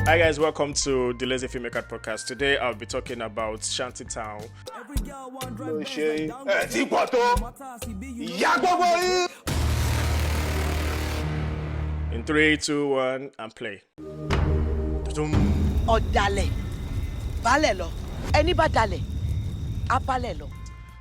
Hi guys, welcome to the Lazy Filmmaker podcast. Today I'll be talking about Shanty Town. In 3, 2, 1, and play. Odale, balelo, any badale, apalelo.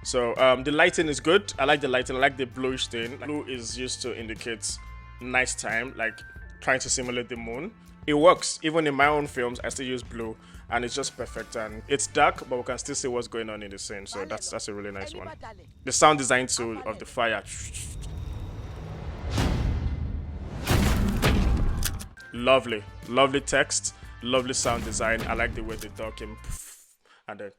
So the lighting is good. I like the lighting. I like the bluish thing. Blue is used to indicate nighttime, like trying to simulate the moon. It works. Even in my own films, I still use blue, and it's just perfect. And it's dark, but we can still see what's going on in the scene. So that's a really nice one. The sound design too of the fire. Lovely text, lovely sound design. I like the way the dog came and then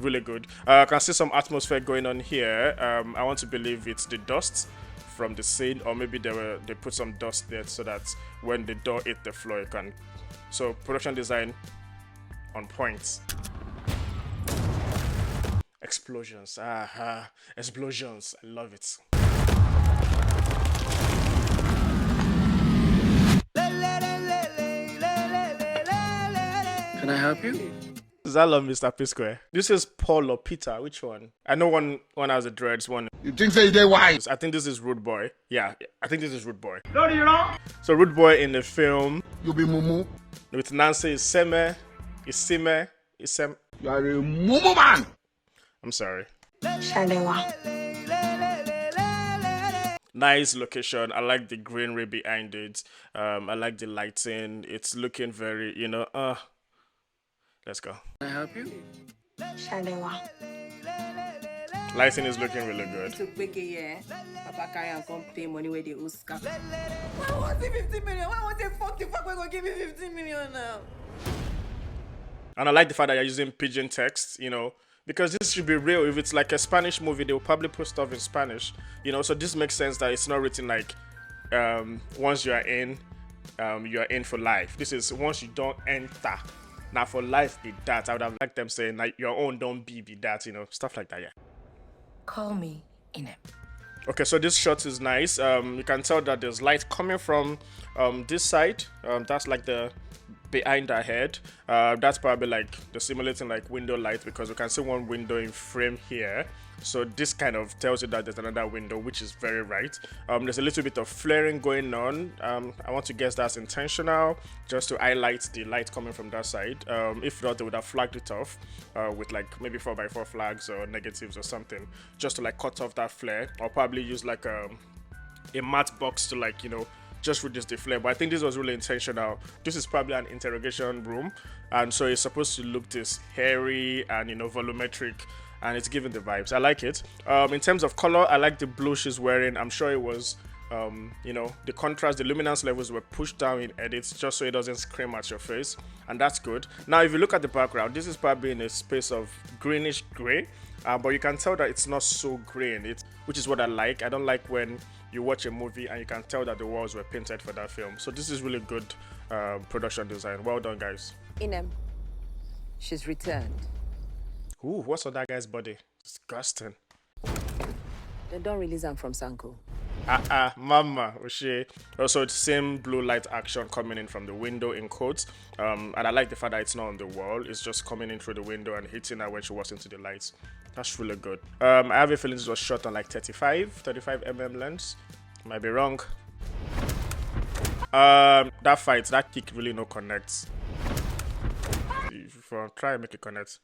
really good. I can see some atmosphere going on here. I want to believe it's the dust from the scene, or maybe they put some dust there so that when the door hit the floor, it can. So production design on point. Explosions, explosions. I love it. Can I help you? Is that love, Mr. P Square? This is Paul or Peter. Which one? I know one has the dreads. One. You think so? They wise? I think this is Rude Boy. Yeah, I think this is Rude Boy. No, you know. So Rude Boy in the film You be mumu. with Nancy Iseme. You are a mumu man. I'm sorry. Shalewa. Nice location. I like the greenery behind it. I like the lighting. It's looking very, let's go. Can I help you? Shalewa. Lighting is looking really good. To quick yeah. Papa carry and come pay money where they Oscar. Why was it 50 million? Why was it 40 fuck? We're gonna give me 15 million now. And I like the fact that you're using pidgin text, because this should be real. If it's like a Spanish movie, they'll probably put stuff in Spanish, so this makes sense that it's not written like once you are in for life. This is once you don't enter. Now for life be that. I would have liked them saying like your own don't be that, stuff like that, yeah. Call me Inem. Okay, so this shot is nice. You can tell that there's light coming from this side. That's like the behind our head. That's probably like the simulating like window light, because we can see one window in frame here. So this kind of tells you that there's another window, which is very right. There's a little bit of flaring going on. I want to guess that's intentional, just to highlight the light coming from that side. If not, they would have flagged it off with like maybe 4x4 flags or negatives or something, just to like cut off that flare, or probably use like a matte box to like just reduce the flare. But I think this was really intentional. This is probably an interrogation room, and so it's supposed to look this hairy and volumetric, and it's giving the vibes. I like it. In terms of color, I like the blue she's wearing. I'm sure it was the contrast, the luminance levels were pushed down in edits just so it doesn't scream at your face, and that's good. Now if you look at the background, this is probably in a space of greenish gray, but you can tell that it's not so green, which is what I like. I don't like when you watch a movie and you can tell that the walls were painted for that film. So this is really good production design. Well done, guys. Inem. She's returned. Ooh, what's on that guy's body? Disgusting. They don't release them from Sanko. Mama, Oshie. Also, it's same blue light action coming in from the window in quotes. And I like the fact that it's not on the wall. It's just coming in through the window and hitting her when she walks into the lights. That's really good. I have a feeling this was shot on like 35 lens. Might be wrong. That fight, that kick really no connects. If I try and make it connect.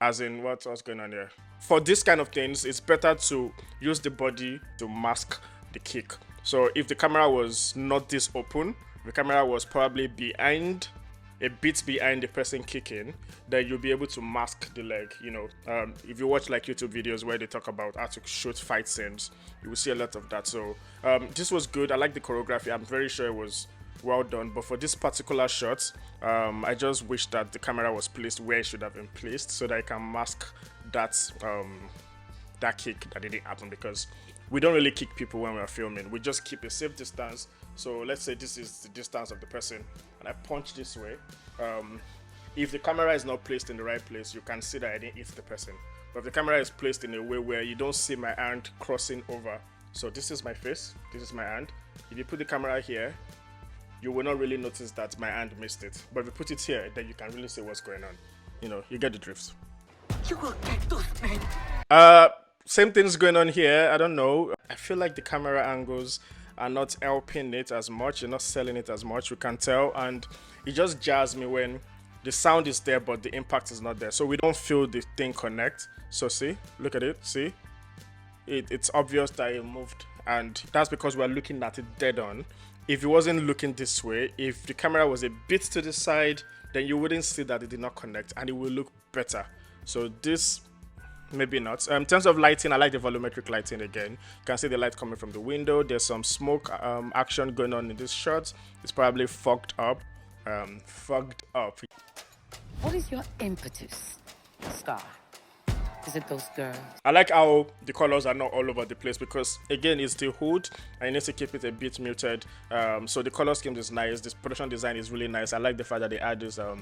As in, what's going on here? For this kind of things, it's better to use the body to mask the kick. So if the camera was not this open, the camera was probably a bit behind the person kicking, then you'll be able to mask the leg. If you watch like YouTube videos where they talk about how to shoot fight scenes, you will see a lot of that. So this was good. I like the choreography. I'm very sure it was well done, but for this particular shot, I just wish that the camera was placed where it should have been placed so that I can mask that kick that didn't happen, because we don't really kick people when we're filming. We just keep a safe distance. So let's say this is the distance of the person and I punch this way. If the camera is not placed in the right place, you can see that I didn't hit the person. But if the camera is placed in a way where you don't see my hand crossing over, so this is my face, this is my hand, if you put the camera here, you will not really notice that my hand missed it. But if you put it here, then you can really see what's going on. You know, you get the drift. You will get those men. Same thing's going on here. I don't know. I feel like the camera angles are not helping it as much. They're not selling it as much. You can tell, and it just jars me when the sound is there, but the impact is not there. So we don't feel the thing connect. So see, look at it. See, it's obvious that it moved, and that's because we're looking at it dead on. If it wasn't looking this way, if the camera was a bit to the side, then you wouldn't see that it did not connect, and it will look better. So this, maybe not. In terms of lighting, I like the volumetric lighting again. You can see the light coming from the window. There's some smoke action going on in this shot. It's probably fogged up. What is your impetus, Scar? Is it those girls? I like how the colors are not all over the place because, again, it's the hood and you need to keep it a bit muted. So the color scheme is nice. This production design is really nice. I like the fact that they add this, I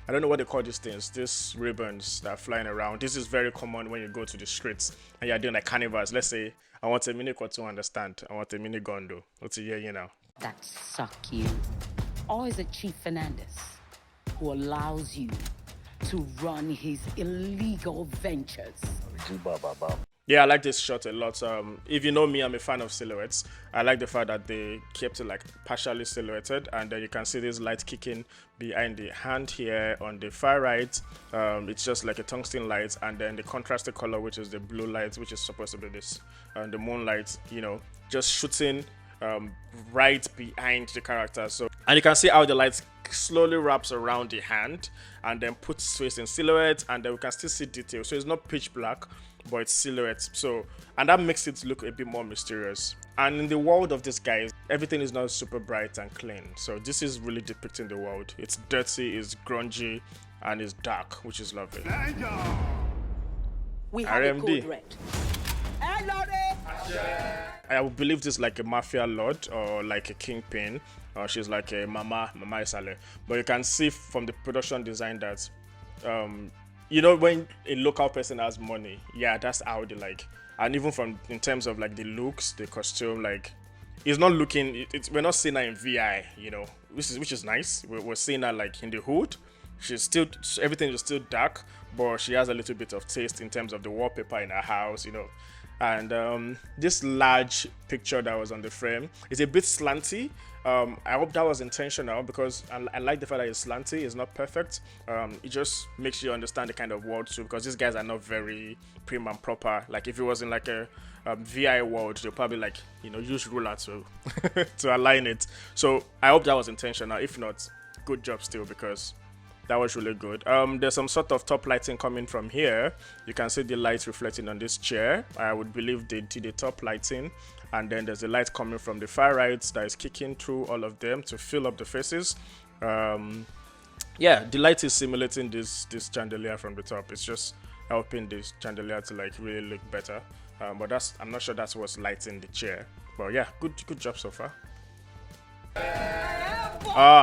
don't know what they call these things, these ribbons that are flying around. This is very common when you go to the streets and you're doing like carnivals. Let's say, I want a mini gun to understand. I want a mini gun though. What's a you know? That suck you. Or is it Chief Fernandez who allows you to run his illegal ventures? Yeah, I like this shot a lot. If you know me, I'm a fan of silhouettes. I like the fact that they kept it like partially silhouetted, and then you can see this light kicking behind the hand here on the far right. It's just like a tungsten light, and then the contrasted color, which is the blue light, which is supposed to be this, the moonlight, you know, just shooting right behind the character. So, and you can see how the light slowly wraps around the hand and then puts face in silhouette, and then we can still see detail. So it's not pitch black, but it's silhouette. So, and that makes it look a bit more mysterious. And in the world of this guy, everything is not super bright and clean. So this is really depicting the world. It's dirty, it's grungy, and it's dark, which is lovely. We have a code red. I would believe this is like a mafia lord or like a kingpin, or she's like a mama Isale. But you can see from the production design that, you know, when a local person has money, yeah, that's how they like. And even from in terms of like the looks, the costume, like it's not looking. We're not seeing her in VI, you know, which is nice. We're seeing her like in the hood. She's still, everything is still dark, but she has a little bit of taste in terms of the wallpaper in her house, you know. And this large picture that was on the frame is a bit slanty. I hope that was intentional because I like the fact that it's slanty. It's not perfect. It just makes you understand the kind of world too, because these guys are not very prim and proper. Like if it was in like a VI world, they'll probably like, you know, use ruler to to align it. So I hope that was intentional. If not, good job still, because that was really good. There's some sort of top lighting coming from here. You can see the light reflecting on this chair. I would believe they did the top lighting. And then there's the light coming from the far right that is kicking through all of them to fill up the faces. Yeah, the light is simulating this chandelier from the top. It's just helping this chandelier to like really look better. But I'm not sure that's what's lighting the chair. But yeah, good job so far.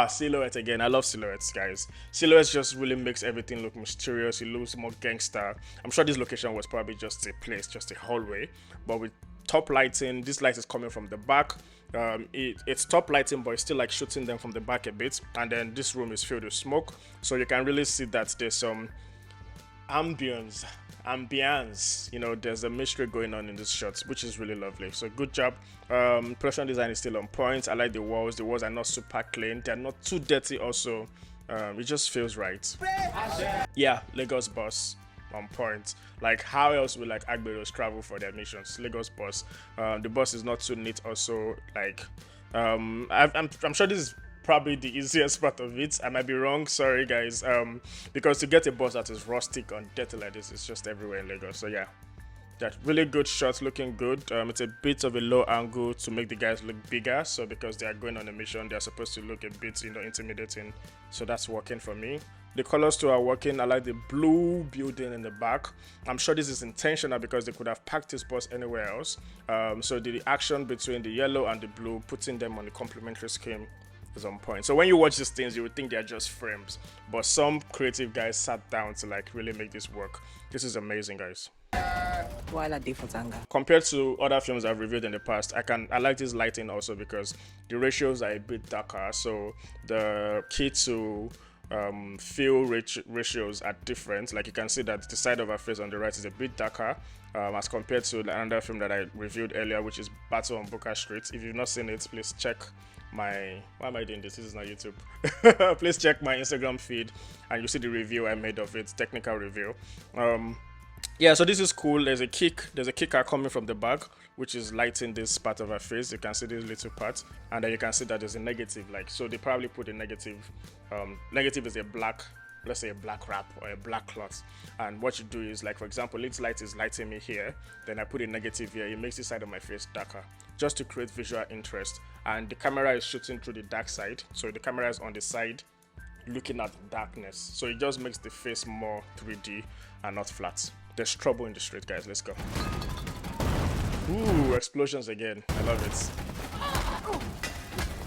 Silhouette again. I love silhouettes, guys. Silhouettes just really makes everything look mysterious. It looks more gangster. I'm sure this location was probably just a place, just a hallway, but with top lighting, this light is coming from the back. It's top lighting, but it's still like shooting them from the back a bit, and then this room is filled with smoke, so you can really see that there's some ambience, you know, there's a mystery going on in this shot, which is really lovely. So good job. Production design is still on point. I like the walls are not super clean, they're not too dirty also. It just feels right. Yeah, Lagos boss on point. Like how else will like Agberos travel for their missions? Lagos boss. The boss is not too neat also. Like I'm sure this is probably the easiest part of it. I might be wrong, sorry guys, because to get a boss that is rustic and dirty like this is just everywhere in Lagos. So yeah, that really good shots, looking good. It's a bit of a low angle to make the guys look bigger, so because they are going on a mission, they're supposed to look a bit, you know, intimidating. So that's working for me. The colors too are working. I like the blue building in the back. I'm sure this is intentional because they could have packed this boss anywhere else. So the action between the yellow and the blue, putting them on the complementary scheme, is on point. So when you watch these things, you would think they're just frames, but some creative guys sat down to like really make this work. This is amazing, guys. While I did for Tanga. Compared to other films I've reviewed in the past, I like this lighting also because the ratios are a bit darker. So the key to fill ratios are different. Like you can see that the side of her face on the right is a bit darker as compared to another film that I reviewed earlier, which is Battle on Booker Street. If you've not seen it, please check my why am I doing this? This is not YouTube. Please check my Instagram feed and you see the review I made of it, technical review. Yeah, so this is cool. There's a kicker coming from the back, which is lighting this part of her face. You can see this little part, and then you can see that there's a negative. Like, so they probably put a negative. Negative is a black, let's say a black wrap or a black cloth. And what you do is, like, for example, this light is lighting me here. Then I put a negative here. It makes this side of my face darker, just to create visual interest. And the camera is shooting through the dark side, so the camera is on the side, looking at the darkness. So it just makes the face more 3D and not flat. There's trouble in the street, guys. Let's go. Ooh, explosions again. I love it.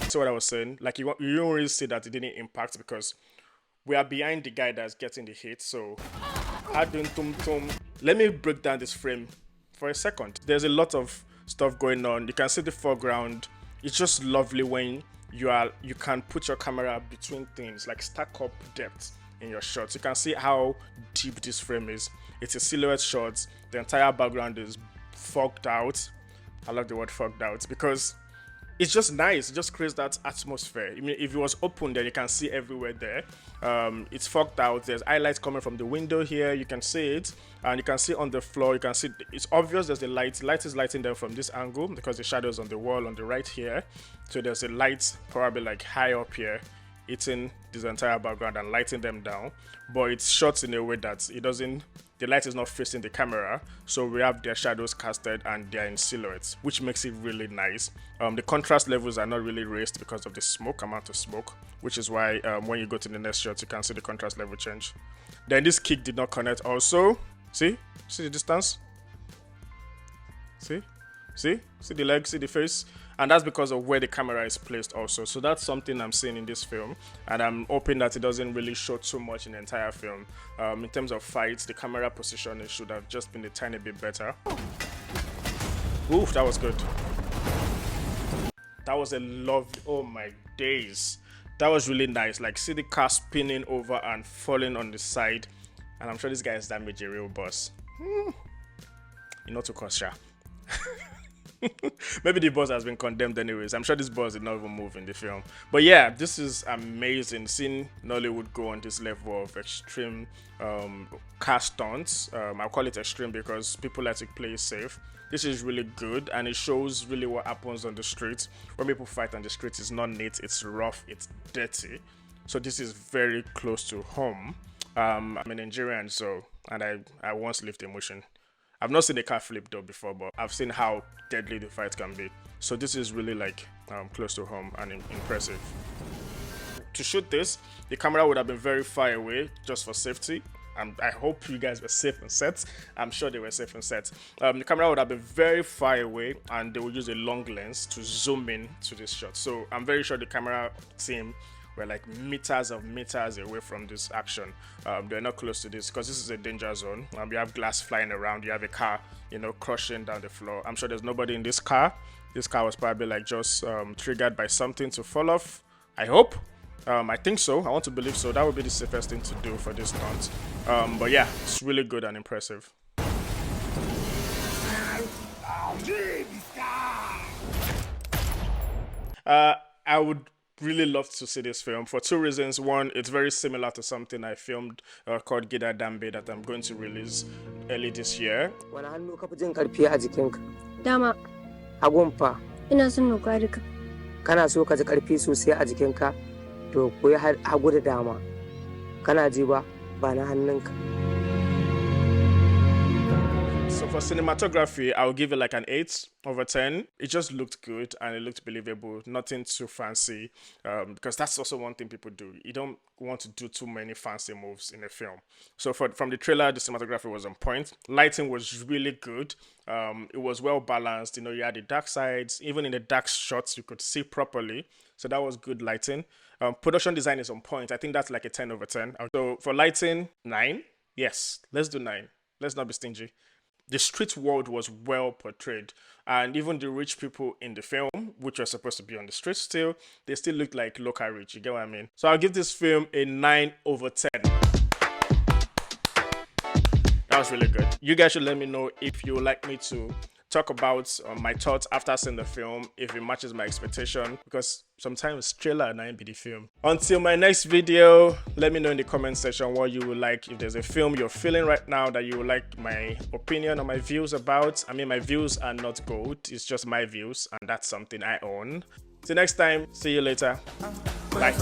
So what I was saying, like you don't really see that it didn't impact because we are behind the guy that's getting the hit. So let me break down this frame for a second. There's a lot of stuff going on. You can see the foreground. It's just lovely when you can put your camera between things, like stack up depth in your shots. You can see how deep this frame is. It's a silhouette shot. The entire background is fogged out. I love the word fogged out because it's just nice. It just creates that atmosphere. I mean, if it was open, then you can see everywhere there. It's fogged out. There's highlights coming from the window here. You can see it, and you can see on the floor. You can see it's obvious. There's the light. Light is lighting them from this angle because the shadows on the wall on the right here. So there's a light probably like high up here, hitting this entire background and lighting them down. But it's shot in a way that the light is not facing the camera, so we have their shadows casted and they're in silhouettes, which makes it really nice. The contrast levels are not really raised because of the amount of smoke, which is why when you go to the next shot, you can see the contrast level change. Then this kick did not connect also. See the distance? See the leg, see the face? And that's because of where the camera is placed also. So that's something I'm seeing in this film, and I'm hoping that it doesn't really show too much in the entire film. In terms of fights, the camera positioning should have just been a tiny bit better. Oof, that was good. That was a lovely, oh my days. That was really nice. Like, see the car spinning over and falling on the side. And I'm sure this guy is Dimeji, a real boss. You know, to cause sha. Maybe the boss has been condemned anyways. I'm sure this boss did not even move in the film. But yeah, this is amazing. Seeing Nollywood go on this level of extreme car stunts. I'll call it extreme because people like to play it safe. This is really good, and it shows really what happens on the streets. When people fight on the streets, it's not neat, it's rough, it's dirty. So this is very close to home. I'm a Nigerian, and I once lived in Mushin. I've not seen a car flip though before, but I've seen how deadly the fight can be. So this is really like close to home and impressive. To shoot this, the camera would have been very far away just for safety. I hope you guys were safe on set. I'm sure they were safe on set. The camera would have been very far away, and they would use a long lens to zoom in to this shot. So I'm very sure the camera team were like meters away from this action. They're not close to this because this is a danger zone. You have glass flying around. You have a car, crushing down the floor. I'm sure there's nobody in this car. This car was probably like just triggered by something to fall off. I hope. I think so. I want to believe so. That would be the safest thing to do for this stunt. But yeah, it's really good and impressive. I would really love to see this film for two reasons. One, it's very similar to something I filmed called Gida Dambe that I'm going to release early this year. Dama. Hagunfa. Ina son nuka duka. Kana so ka ji karfi sosai a jikinka? To koyi hagu da dama. Kana ji ba na hannunka. So for cinematography, I'll give it like an 8/10. It just looked good and it looked believable. Nothing too fancy, because that's also one thing people do. You don't want to do too many fancy moves in a film. So from the trailer, the cinematography was on point. Lighting was really good. It was well balanced. You had the dark sides. Even in the dark shots, you could see properly. So that was good lighting. Production design is on point. I think that's like a 10/10. So for lighting, 9. Yes, let's do 9. Let's not be stingy. the street world was well portrayed. And even the rich people in the film, which were supposed to be on the streets still, they still looked like local rich. You get what I mean? So I'll give this film a 9/10. That was really good. You guys should let me know if you would like me to talk about my thoughts after seeing the film, if it matches my expectation, because sometimes trailer and I be the film. Until my next video, let me know in the comment section what you would like. If there's a film you're feeling right now that you would like my opinion or my views about. I mean, my views are not gold, it's just my views, and that's something I own. Till next time, see you later. Bye.